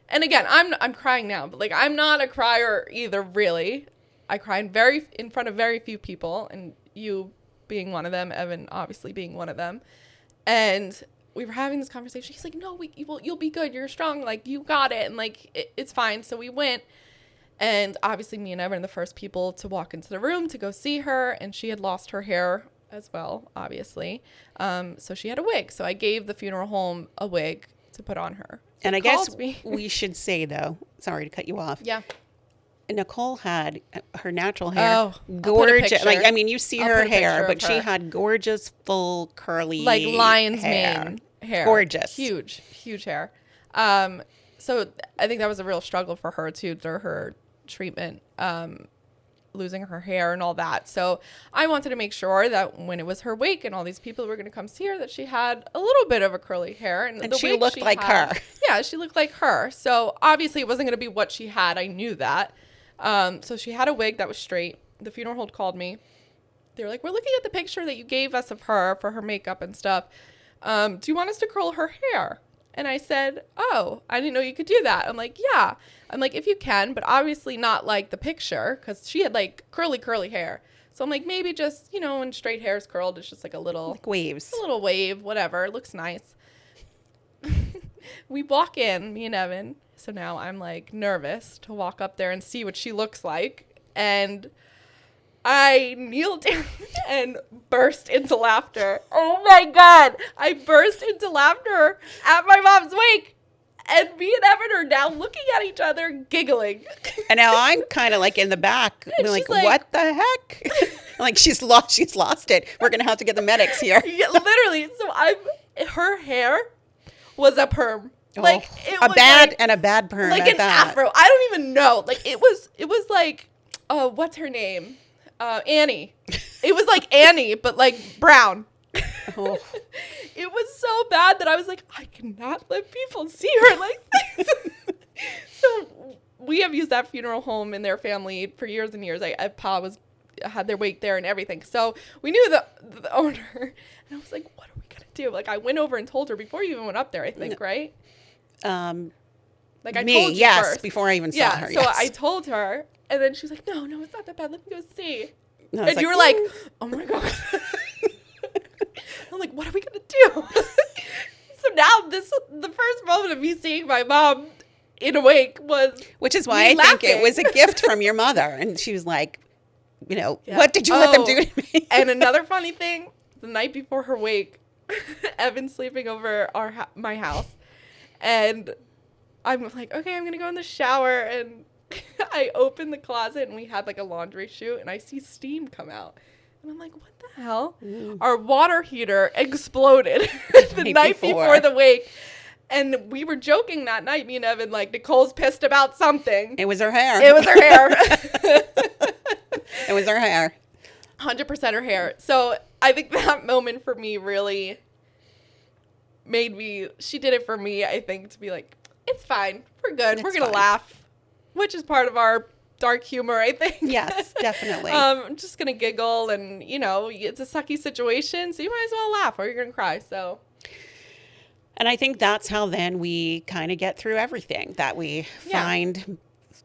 And again, I'm crying now, but I'm not a crier either, really. I cry in front of very few people, and you being one of them, Evan obviously being one of them. And we were having this conversation. He's no, you'll be good. You're strong. You got it. And it's fine. So we went. And obviously me and Evan are the first people to walk into the room to go see her. And she had lost her hair as well, obviously. So she had a wig. So I gave the funeral home a wig to put on her. And I guess we should say, though, sorry to cut you off. Yeah. Nicole had her natural hair, gorgeous. You see her hair, but she had gorgeous, full, curly, lion's mane hair. Gorgeous, huge hair. So I think that was a real struggle for her too, through her treatment, losing her hair and all that. So I wanted to make sure that when it was her wake and all these people were going to come see her, that she had a little bit of a curly hair, and she looked like her. Yeah, she looked like her. So obviously it wasn't going to be what she had. I knew that. So she had a wig that was straight. The funeral home called me. They were we're looking at the picture that you gave us of her for her makeup and stuff. Do you want us to curl her hair? And I said, oh, I didn't know you could do that. I'm yeah. I'm if you can, but obviously not the picture, because she had curly hair. So I'm maybe just, when straight hair is curled, it's just a little waves, a little wave, whatever. It looks nice. We walk in, me and Evan. So now I'm nervous to walk up there and see what she looks like. And I kneeled down and burst into laughter. Oh my God. I burst into laughter at my mom's wake. And me and Evan are now looking at each other, giggling. And now I'm kind of in the back, what the heck? She's lost it. We're going to have to get the medics here. Yeah, literally. So her hair was a perm. It was a bad perm. An afro. I don't even know. It was what's her name? Annie. It was Annie, but brown. Oh. It was so bad that I was I cannot let people see her like this. So we have used that funeral home in their family for years and years. Pa had their wake there and everything. So we knew the owner, and I was what are we gonna do? I went over and told her before you even went up there, I think, right? I told you yes, first. before I even saw her. So yes. I told her, and then she was no, it's not that bad. Let me go see. And you were oh my God. I'm what are we gonna do? So now the first moment of me seeing my mom in a wake was, which is why I think it was a gift from your mother, and she was what did you let them do to me? And another funny thing, the night before her wake, Evan's sleeping over my house, and I'm like, okay, I'm gonna go in the shower, and I open the closet, and we had like a laundry chute, and I see steam come out, and I'm like, what the hell? Our water heater exploded the night before the wake. And we were joking that night, me and Evan, like, Nicole's pissed about something. It was her hair. It was her hair. It was her hair. 100% her hair. So I think that moment for me really she did it for me, I think, to be like, it's fine. We're good. We're going to laugh, which is part of our dark humor, I think. Yes, definitely. I'm just going to giggle, and, it's a sucky situation, so you might as well laugh or you're going to cry, so... And I think that's how then we kind of get through everything, that we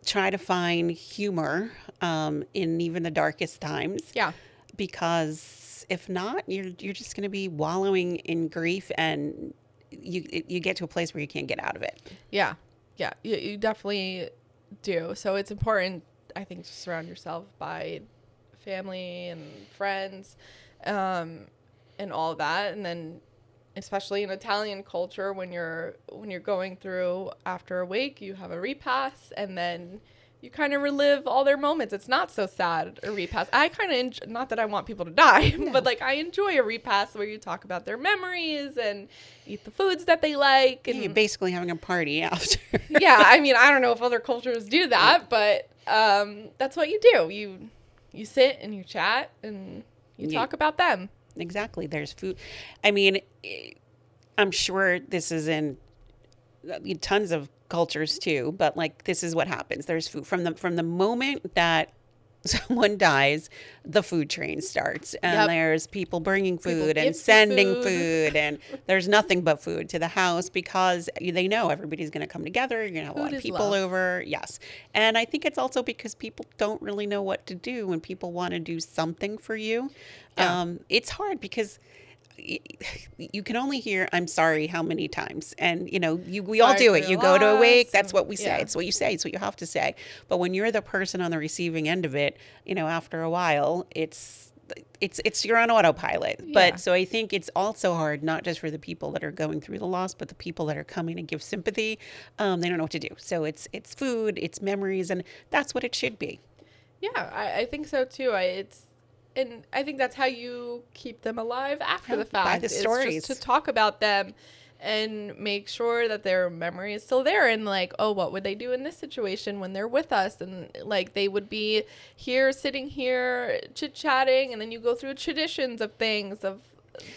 try to find humor in even the darkest times. Yeah. Because if not, you're just going to be wallowing in grief, and you get to a place where you can't get out of it. Yeah. Yeah. You definitely do. So it's important, I think, to surround yourself by family and friends and all that. And then, especially in Italian culture, when you're going through after a wake, you have a repast, and then you kind of relive all their moments. It's not so sad, a repast. I kind of not that I want people to die, but like I enjoy a repast where you talk about their memories and eat the foods that they like. And you're basically having a party after. Yeah, I mean, I don't know if other cultures do that, but that's what you do. You sit and you chat and you talk about them. Exactly. There's food. I mean, I'm sure this is in tons of cultures too, but like this is what happens. There's food from the moment that someone dies, the food train starts, and there's people bringing food and sending food, and there's nothing but food to the house because they know everybody's going to come together. You're going to have a lot of people over. Yes. And I think it's also because people don't really know what to do when people want to do something for you. Yeah. It's hard because you can only hear "I'm sorry" how many times, and we all do it. You go to a wake, that's what we say. It's what you say. It's what you have to say. But when you're the person on the receiving end of it, after a while, it's you're on autopilot. Yeah. But so I think it's also hard, not just for the people that are going through the loss, but the people that are coming to give sympathy. They don't know what to do. So it's food, it's memories, and that's what it should be. Yeah, I think so too. And I think that's how you keep them alive after the fact. By the stories. Just to talk about them and make sure that their memory is still there. And like, oh, what would they do in this situation when they're with us? And like, they would be here, sitting here, chit-chatting. And then you go through traditions of things of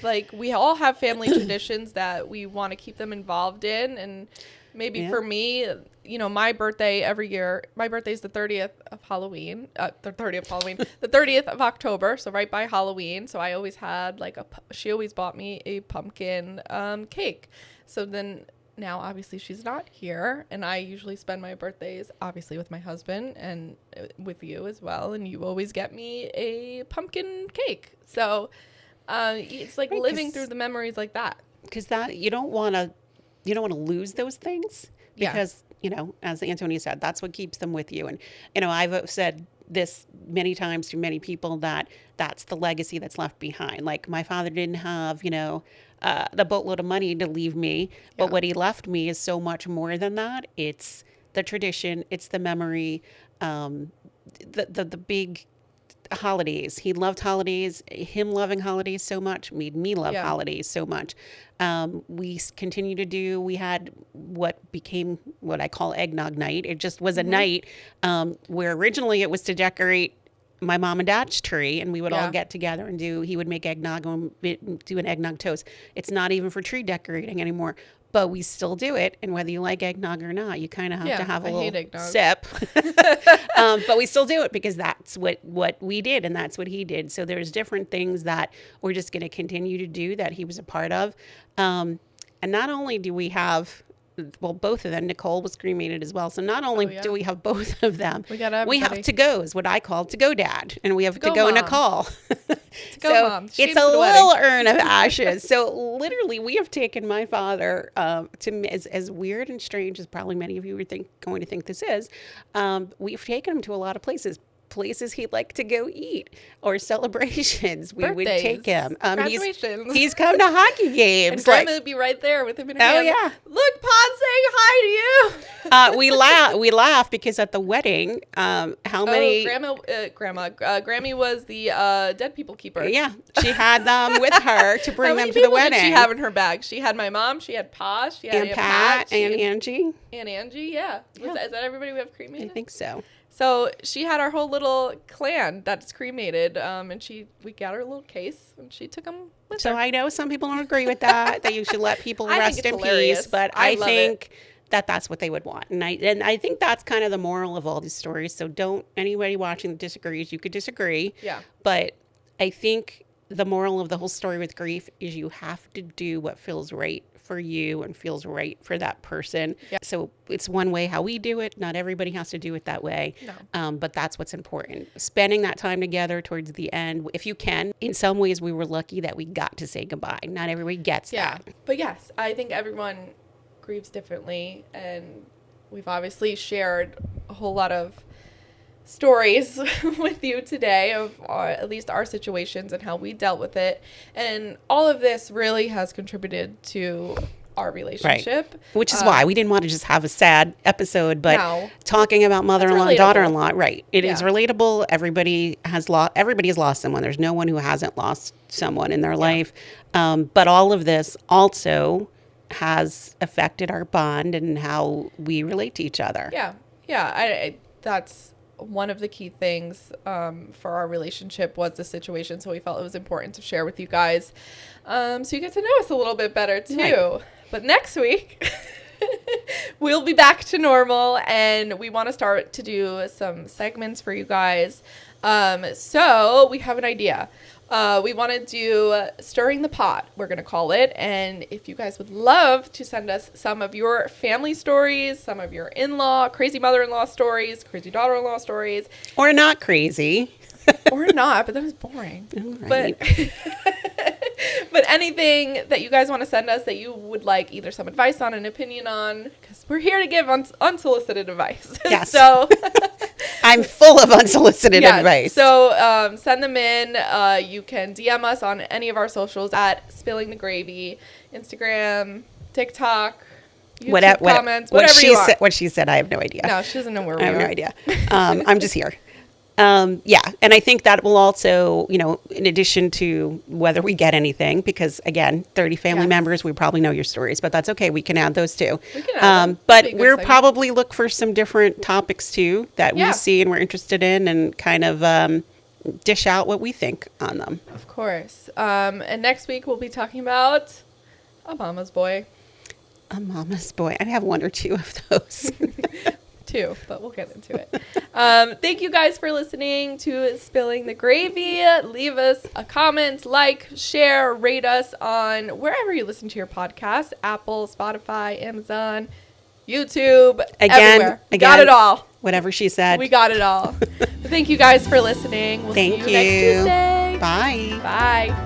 like, we all have family traditions that we want to keep them involved in. And maybe for me, my birthday every year, my birthday is the 30th of Halloween, the 30th of October. So right by Halloween. So I always had she always bought me a pumpkin cake. So then now obviously she's not here, and I usually spend my birthdays obviously with my husband and with you as well. And you always get me a pumpkin cake. So it's like living through the memories like that. Because that you don't want to lose those things because, as Antonia said, that's what keeps them with you. And, I've said this many times to many people that's the legacy that's left behind. Like my father didn't have, the boatload of money to leave me, but what he left me is so much more than that. It's the tradition. It's the memory, the big holidays. He loved holidays. Him loving holidays so much made me love holidays so much. We continue to do, we had what became what I call eggnog night. It just was a night where originally it was to decorate my mom and dad's tree, and we would all get together and he would make eggnog and do an eggnog toast. It's not even for tree decorating anymore, but we still do it. And whether you like eggnog or not, you kind of have to have a little sip. But we still do it because that's what we did, and that's what he did. So there's different things that we're just going to continue to do that he was a part of. And not only do we have, both of them, Nicole was cremated as well. So not only do we have both of them, we have to-go's, what I call to-go dad, and we have to-go Nicole. So mom. It's a little urn of ashes. So literally we have taken my father as weird and strange as probably many of you are going to think this is. We've taken him to a lot of places places he'd like to go eat or celebrations. We would take him. Graduations. He's come to hockey games. And Grandma would be right there with him in her hand. Yeah. Look, Pod's saying hi to you. We laugh because at the wedding, how many? Grammy was the dead people keeper. Yeah, she had them with her to bring them to the wedding. Did she have in her bag? She had my mom. She had Pa. She had Aunt Pat and Angie. And Angie, yeah. Is that everybody we have cremated? I think so. So she had our whole little clan that's cremated, and we got her a little case, and she took them with her. So I know some people don't agree with that you should let people rest in hilarious. Peace, but I think that's what they would want. And I think that's kind of the moral of all these stories. So don't anybody watching that disagrees. You could disagree. Yeah. But I think the moral of the whole story with grief is you have to do what feels right for you and feels right for that person. Yeah. So it's one way how we do it. Not everybody has to do it that way. No. But that's what's important. Spending that time together towards the end, if you can. In some ways, we were lucky that we got to say goodbye. Not everybody gets that. But yes, I think everyone grieves differently, and we've obviously shared a whole lot of stories with you today of at least our situations and how we dealt with it, and all of this really has contributed to our relationship, right. Which is why we didn't want to just have a sad episode, but talking about mother-in-law and daughter-in-law, right? It is relatable. Everybody has lost someone. There's no one who hasn't lost someone in their life, but all of this also has affected our bond and how we relate to each other. I that's one of the key things for our relationship was the situation, so we felt it was important to share with you guys, so you get to know us a little bit better too. Right. But next week we'll be back to normal, and we want to start to do some segments for you guys. So we have an idea. We want to do Stirring the Pot, we're going to call it. And if you guys would love to send us some of your family stories, some of your crazy mother-in-law stories, crazy daughter-in-law stories. Or not crazy. Or not, but that was boring. Right. But anything that you guys want to send us that you would like either some advice on, an opinion on, because we're here to give unsolicited advice. Yes. So I'm full of unsolicited advice. So send them in. You can DM us on any of our socials at Spilling the Gravy, Instagram, TikTok, YouTube comments, whatever you want. What she said, I have no idea. No, she doesn't know where we are. I have no idea. I'm just here. And I think that will also, in addition to whether we get anything, because again, 30 family members, we probably know your stories, but that's okay. We can add those too. We can add them. But we'll probably look for some different topics too that we see and we're interested in, and kind of dish out what we think on them. Of course. And next week we'll be talking about a mama's boy. A mama's boy. I have one or two of those. Two, but we'll get into it. Thank you guys for listening to Spilling the Gravy. Leave us a comment, share, rate us on wherever you listen to your podcast: Apple, Spotify, Amazon, YouTube, everywhere. We got it all. Whatever she said. We got it all. Thank you guys for listening. We'll see you next Tuesday. Bye. Bye.